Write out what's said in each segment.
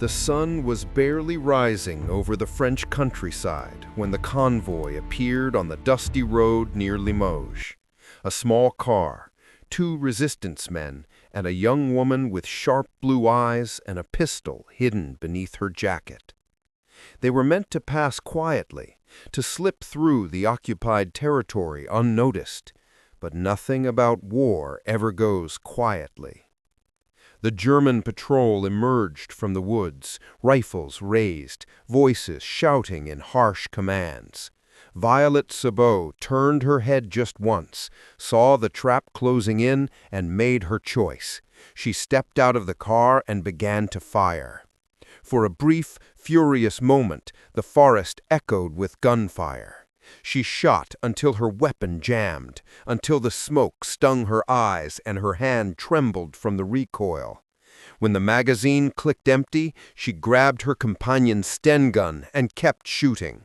The sun was barely rising over the French countryside when the convoy appeared on the dusty road near Limoges. A small car, two resistance men, and a young woman with sharp blue eyes and a pistol hidden beneath her jacket. They were meant to pass quietly, to slip through the occupied territory unnoticed, but nothing about war ever goes quietly. The German patrol emerged from the woods, rifles raised, voices shouting in harsh commands. Violette Szabo turned her head just once, saw the trap closing in, and made her choice. She stepped out of the car and began to fire. For a brief, furious moment, the forest echoed with gunfire. She shot until her weapon jammed, until the smoke stung her eyes and her hand trembled from the recoil. When the magazine clicked empty, she grabbed her companion's Sten gun and kept shooting.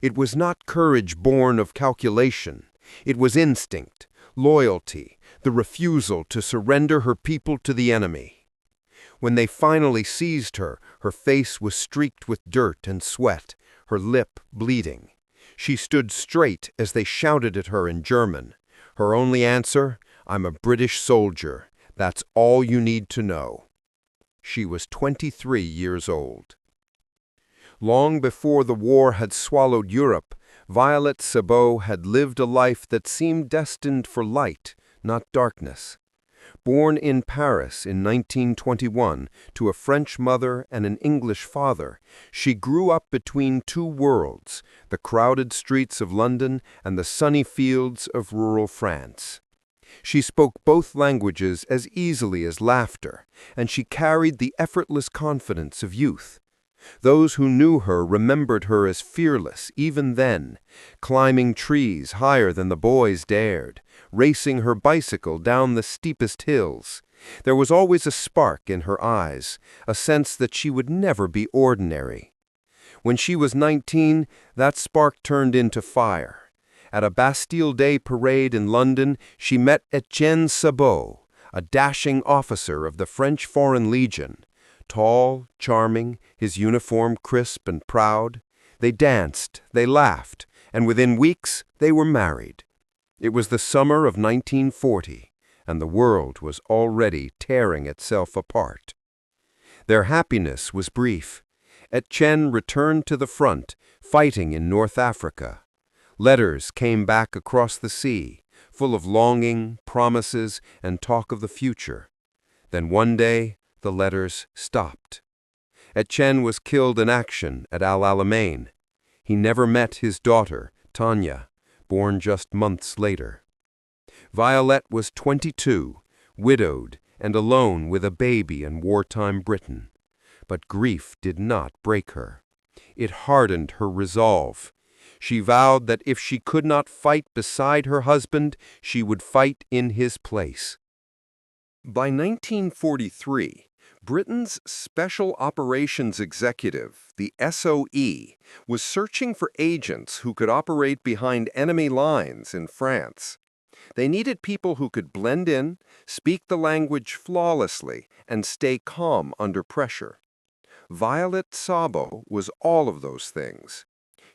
It was not courage born of calculation. It was instinct, loyalty, the refusal to surrender her people to the enemy. When they finally seized her, her face was streaked with dirt and sweat, her lip bleeding. She stood straight as they shouted at her in German. Her only answer, "I'm a British soldier. That's all you need to know." She was 23 years old. Long before the war had swallowed Europe, Violette Szabo had lived a life that seemed destined for light, not darkness. Born in Paris in 1921 to a French mother and an English father, she grew up between two worlds, the crowded streets of London and the sunny fields of rural France. She spoke both languages as easily as laughter, and she carried the effortless confidence of youth. Those who knew her remembered her as fearless even then, climbing trees higher than the boys dared, racing her bicycle down the steepest hills. There was always a spark in her eyes, a sense that she would never be ordinary. When she was 19, that spark turned into fire. At a Bastille Day parade in London, she met Violette Szabo, a dashing officer of the French Foreign Legion. Tall, charming, his uniform crisp and proud. They danced, they laughed, and within weeks they were married. It was the summer of 1940, and the world was already tearing itself apart. Their happiness was brief. Etienne returned to the front, fighting in North Africa. Letters came back across the sea, full of longing, promises, and talk of the future. Then one day, the letters stopped. Etienne was killed in action at El Alamein. He never met his daughter, Tanya, born just months later. Violette was 22, widowed, and alone with a baby in wartime Britain. But grief did not break her. It hardened her resolve. She vowed that if she could not fight beside her husband, she would fight in his place. By 1943, Britain's Special Operations Executive, the SOE, was searching for agents who could operate behind enemy lines in France. They needed people who could blend in, speak the language flawlessly, and stay calm under pressure. Violette Szabo was all of those things.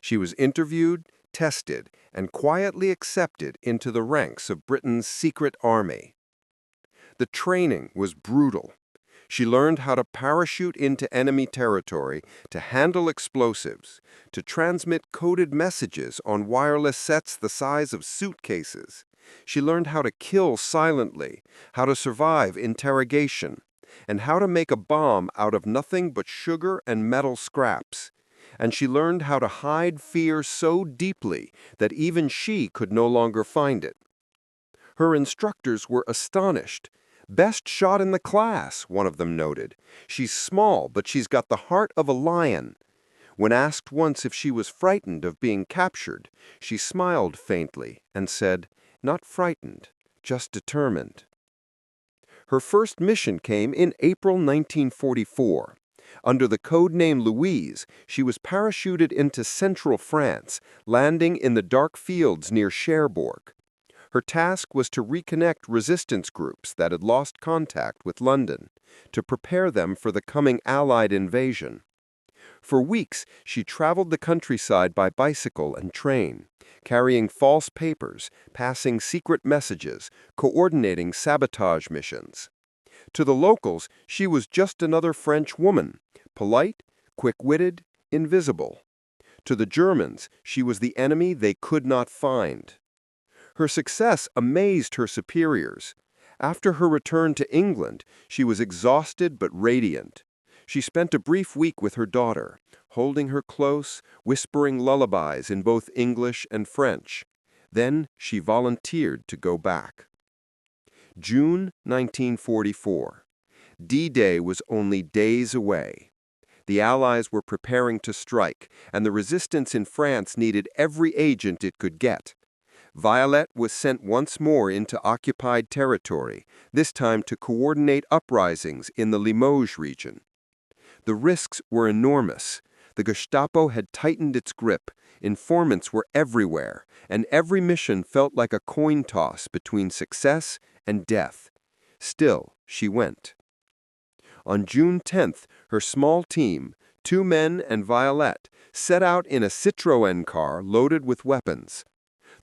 She was interviewed, tested, and quietly accepted into the ranks of Britain's secret army. The training was brutal. She learned how to parachute into enemy territory, to handle explosives, to transmit coded messages on wireless sets the size of suitcases. She learned how to kill silently, how to survive interrogation, and how to make a bomb out of nothing but sugar and metal scraps. And she learned how to hide fear so deeply that even she could no longer find it. Her instructors were astonished. "Best shot in the class," one of them noted. "She's small, but she's got the heart of a lion." When asked once if she was frightened of being captured, she smiled faintly and said, "Not frightened, just determined." Her first mission came in April 1944. Under the code name Louise, she was parachuted into central France, landing in the dark fields near Cherbourg. Her task was to reconnect resistance groups that had lost contact with London, to prepare them for the coming Allied invasion. For weeks, she traveled the countryside by bicycle and train, carrying false papers, passing secret messages, coordinating sabotage missions. To the locals, she was just another French woman, polite, quick-witted, invisible. To the Germans, she was the enemy they could not find. Her success amazed her superiors. After her return to England, she was exhausted but radiant. She spent a brief week with her daughter, holding her close, whispering lullabies in both English and French. Then she volunteered to go back. June 1944. D-Day was only days away. The Allies were preparing to strike, and the resistance in France needed every agent it could get. Violette was sent once more into occupied territory, this time to coordinate uprisings in the Limoges region. The risks were enormous. The Gestapo had tightened its grip, informants were everywhere, and every mission felt like a coin toss between success and death. Still, she went. On June 10th, her small team, 2 men and Violette, set out in a Citroën car loaded with weapons.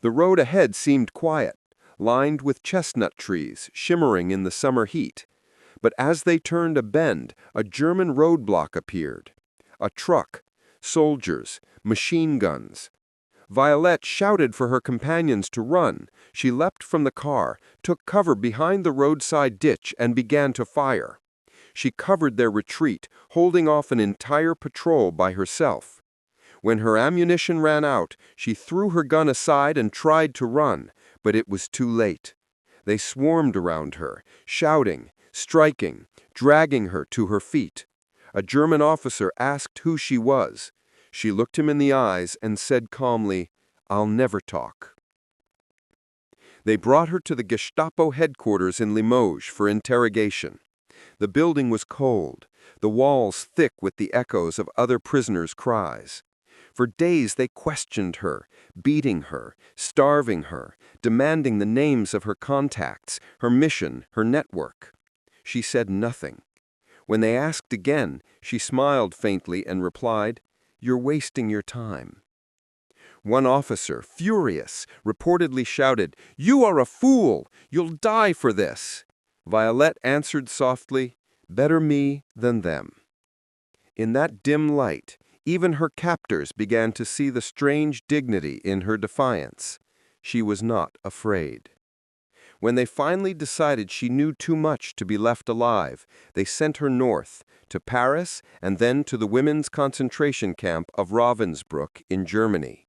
The road ahead seemed quiet, lined with chestnut trees shimmering in the summer heat. But as they turned a bend, a German roadblock appeared. A truck, soldiers, machine guns. Violette shouted for her companions to run. She leapt from the car, took cover behind the roadside ditch, and began to fire. She covered their retreat, holding off an entire patrol by herself. When her ammunition ran out, she threw her gun aside and tried to run, but it was too late. They swarmed around her, shouting, striking, dragging her to her feet. A German officer asked who she was. She looked him in the eyes and said calmly, "I'll never talk." They brought her to the Gestapo headquarters in Limoges for interrogation. The building was cold, the walls thick with the echoes of other prisoners' cries. For days they questioned her, beating her, starving her, demanding the names of her contacts, her mission, her network. She said nothing. When they asked again, she smiled faintly and replied, "You're wasting your time." One officer, furious, reportedly shouted, "You are a fool! You'll die for this!" Violette answered softly, "Better me than them." In that dim light, even her captors began to see the strange dignity in her defiance. She was not afraid. When they finally decided she knew too much to be left alive, they sent her north, to Paris and then to the women's concentration camp of Ravensbrück in Germany.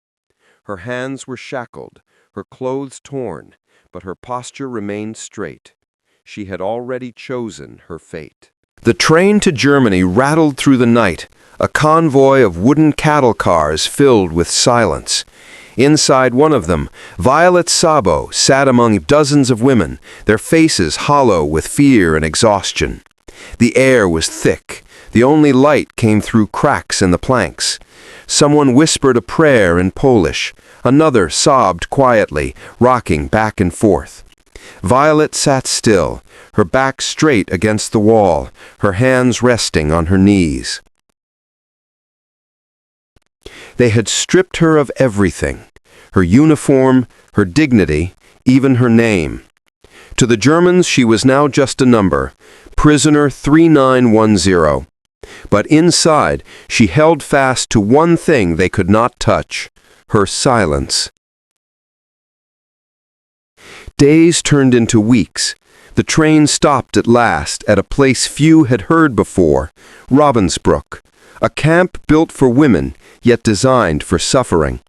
Her hands were shackled, her clothes torn, but her posture remained straight. She had already chosen her fate. The train to Germany rattled through the night, a convoy of wooden cattle cars filled with silence. Inside one of them, Violette Szabo sat among dozens of women, their faces hollow with fear and exhaustion. The air was thick. The only light came through cracks in the planks. Someone whispered a prayer in Polish. Another sobbed quietly, rocking back and forth. Violette sat still, her back straight against the wall, her hands resting on her knees. They had stripped her of everything, her uniform, her dignity, even her name. To the Germans she was now just a number, prisoner 3910. But inside she held fast to one thing they could not touch, her silence. Days turned into weeks. The train stopped at last at a place few had heard before, Ravensbrück, a camp built for women, yet designed for suffering.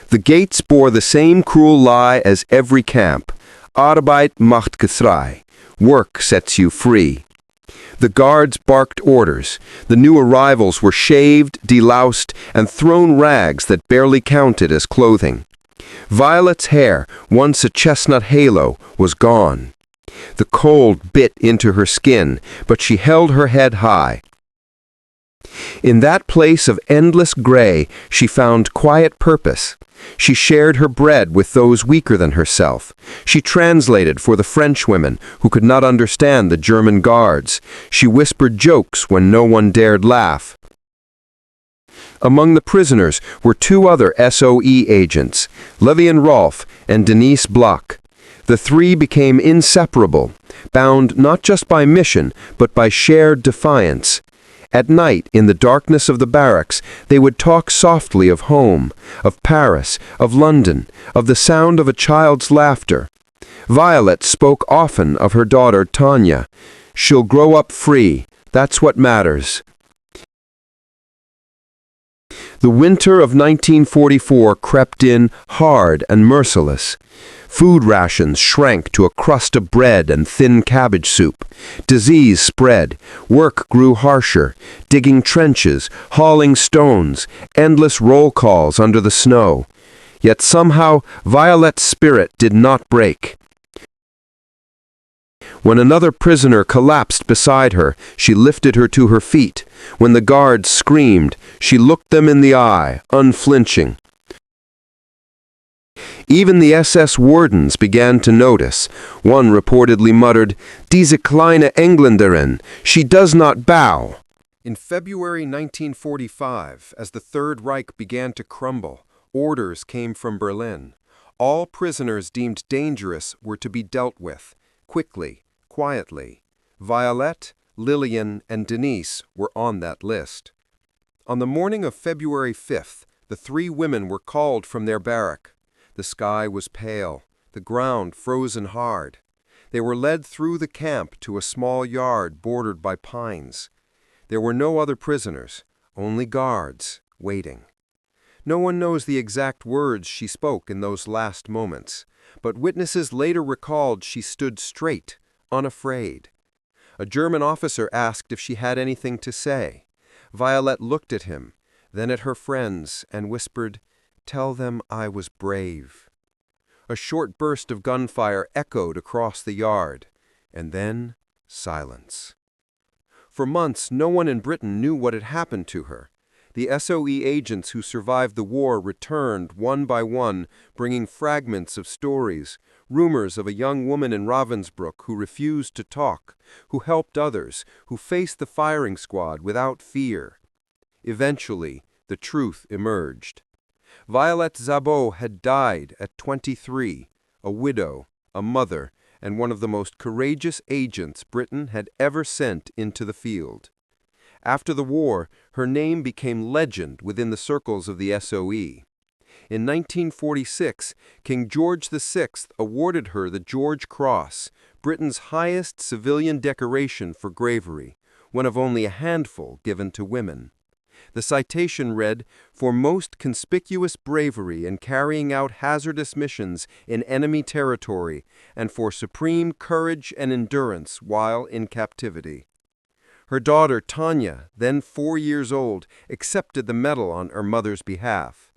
The gates bore the same cruel lie as every camp, Arbeit macht frei, work sets you free. The guards barked orders. The new arrivals were shaved, deloused, and thrown rags that barely counted as clothing. Violette's hair, once a chestnut halo, was gone. The cold bit into her skin, but she held her head high. In that place of endless gray, she found quiet purpose. She shared her bread with those weaker than herself. She translated for the French women who could not understand the German guards. She whispered jokes when no one dared laugh. Among the prisoners were two other SOE agents, Levian Rolf and Denise Bloch. The three became inseparable, bound not just by mission, but by shared defiance. At night, in the darkness of the barracks, they would talk softly of home, of Paris, of London, of the sound of a child's laughter. Violette spoke often of her daughter Tanya. "She'll grow up free. That's what matters." The winter of 1944 crept in hard and merciless. Food rations shrank to a crust of bread and thin cabbage soup. Disease spread. Work grew harsher. Digging trenches, hauling stones, endless roll calls under the snow. Yet somehow Violette's spirit did not break. When another prisoner collapsed beside her, she lifted her to her feet. When the guards screamed, she looked them in the eye, unflinching. Even the SS wardens began to notice. One reportedly muttered, "Diese kleine Engländerin, she does not bow." In February 1945, as the Third Reich began to crumble, orders came from Berlin. All prisoners deemed dangerous were to be dealt with, quickly, quietly. Violette, Lillian, and Denise were on that list. On the morning of February 5th, the three women were called from their barrack. The sky was pale, the ground frozen hard. They were led through the camp to a small yard bordered by pines. There were no other prisoners, only guards, waiting. No one knows the exact words she spoke in those last moments, but witnesses later recalled she stood straight, unafraid. A German officer asked if she had anything to say. Violette looked at him, then at her friends, and whispered, "Tell them I was brave." A short burst of gunfire echoed across the yard, and then silence. For months, no one in Britain knew what had happened to her. The SOE agents who survived the war returned one by one, bringing fragments of stories, rumors of a young woman in Ravensbrück who refused to talk, who helped others, who faced the firing squad without fear. Eventually, the truth emerged. Violette Szabo had died at 23, a widow, a mother, and one of the most courageous agents Britain had ever sent into the field. After the war, her name became legend within the circles of the SOE. In 1946, King George VI awarded her the George Cross, Britain's highest civilian decoration for bravery, one of only a handful given to women. The citation read, "For most conspicuous bravery in carrying out hazardous missions in enemy territory, and for supreme courage and endurance while in captivity." Her daughter, Tanya, then 4 years old, accepted the medal on her mother's behalf.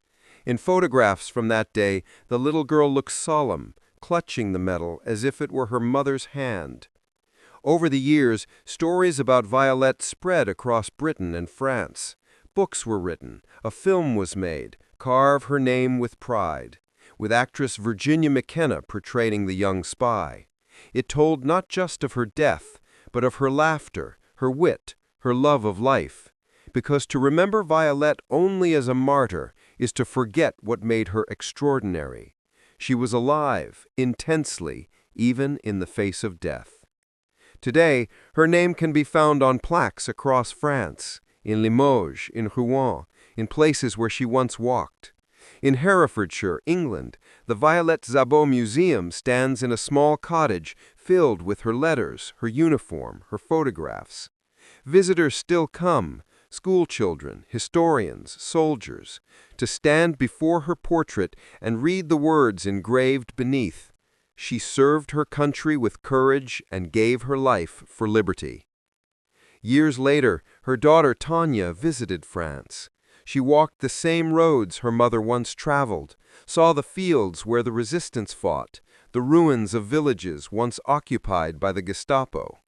In photographs from that day, the little girl looks solemn, clutching the medal as if it were her mother's hand. Over the years, stories about Violette spread across Britain and France. Books were written, a film was made, Carve Her Name with Pride, with actress Virginia McKenna portraying the young spy. It told not just of her death, but of her laughter, her wit, her love of life. Because to remember Violette only as a martyr is to forget what made her extraordinary. She was alive, intensely, even in the face of death. Today, her name can be found on plaques across France, in Limoges, in Rouen, in places where she once walked. In Herefordshire, England, the Violette Szabo Museum stands in a small cottage filled with her letters, her uniform, her photographs. Visitors still come, schoolchildren, historians, soldiers, to stand before her portrait and read the words engraved beneath. She served her country with courage and gave her life for liberty. Years later, her daughter Tanya visited France. She walked the same roads her mother once traveled, saw the fields where the resistance fought, the ruins of villages once occupied by the Gestapo.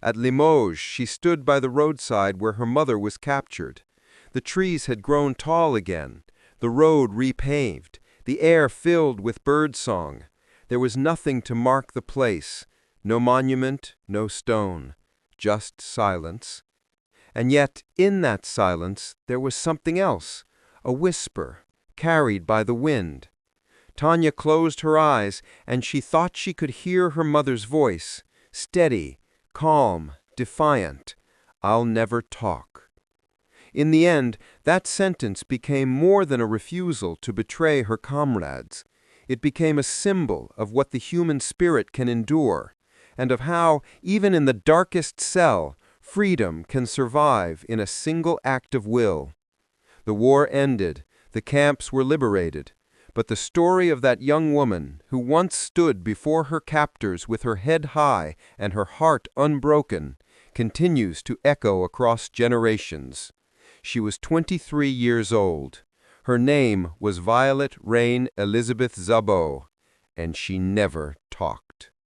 At Limoges, she stood by the roadside where her mother was captured. The trees had grown tall again, the road repaved, the air filled with birdsong. There was nothing to mark the place, no monument, no stone, just silence. And yet, in that silence, there was something else, a whisper, carried by the wind. Tanya closed her eyes, and she thought she could hear her mother's voice, steady, calm, defiant. "I'll never talk." In the end, that sentence became more than a refusal to betray her comrades. It became a symbol of what the human spirit can endure, and of how, even in the darkest cell, freedom can survive in a single act of will. The war ended, the camps were liberated, but the story of that young woman, who once stood before her captors with her head high and her heart unbroken, continues to echo across generations. She was 23 years old. Her name was Violette Elizabeth Szabo, and she never talked.